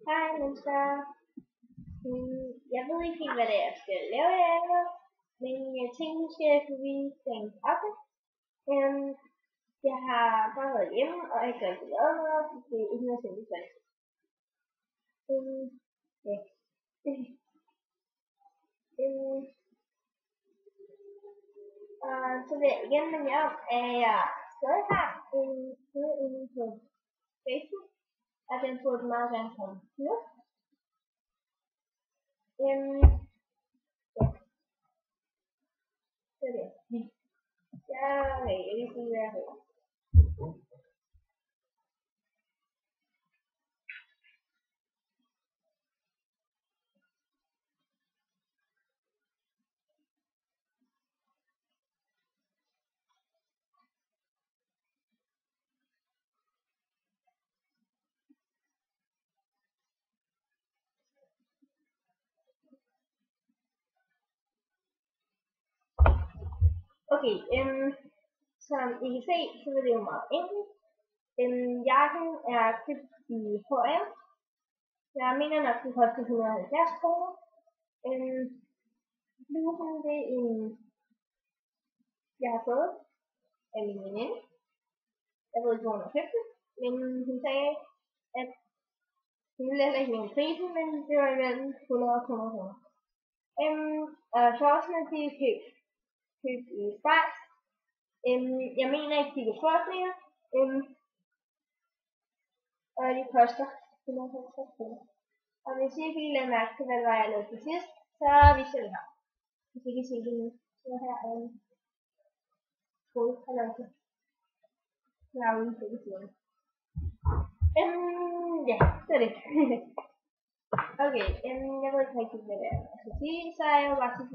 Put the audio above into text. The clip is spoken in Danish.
Hej mennesker. Jeg ved ikke helt, hvad det er, jeg skal lave i dag, men jeg tænkte måske, at vi skal en kaffe. Jeg har bare været hjemme, og ikke rigtig lavet noget, så det er ikke noget særligt svært. Ja. Og så vil jeg igen minde jer om, at jeg stadig har en side inde på Facebook, og den burde du meget gerne komme til. Ja, det er det. Jeg vil ikke sige, hvad jeg hedder. Okay, som I kan se, så er det jo meget enkelt. Jakken er købt i H&M. Jeg mener nok, den koster 170 kroner. Blusen, det er en, jeg har fået af min veninde. Jeg ved ikke, hvor hun har købt den, men hun sagde, at hun ville heller ikke nævne prisen, men det var imellem 100 og 200 kroner. Og shortsene, de er købt i Spars. Jeg mener ikke, de kan fås mere. Og de koster 150 kroner. Og hvis I ikke lige lader mærke til, hvad det var, jeg lavede til sidst, så viser jeg det her. Hvis I kan se det nu. Så her er en skålkalonke. Jeg er ude på det siden. Ja, det er det. Okay, jeg ved ikke rigtig, hvad det er, jeg skal sige, så er jeg jo bare til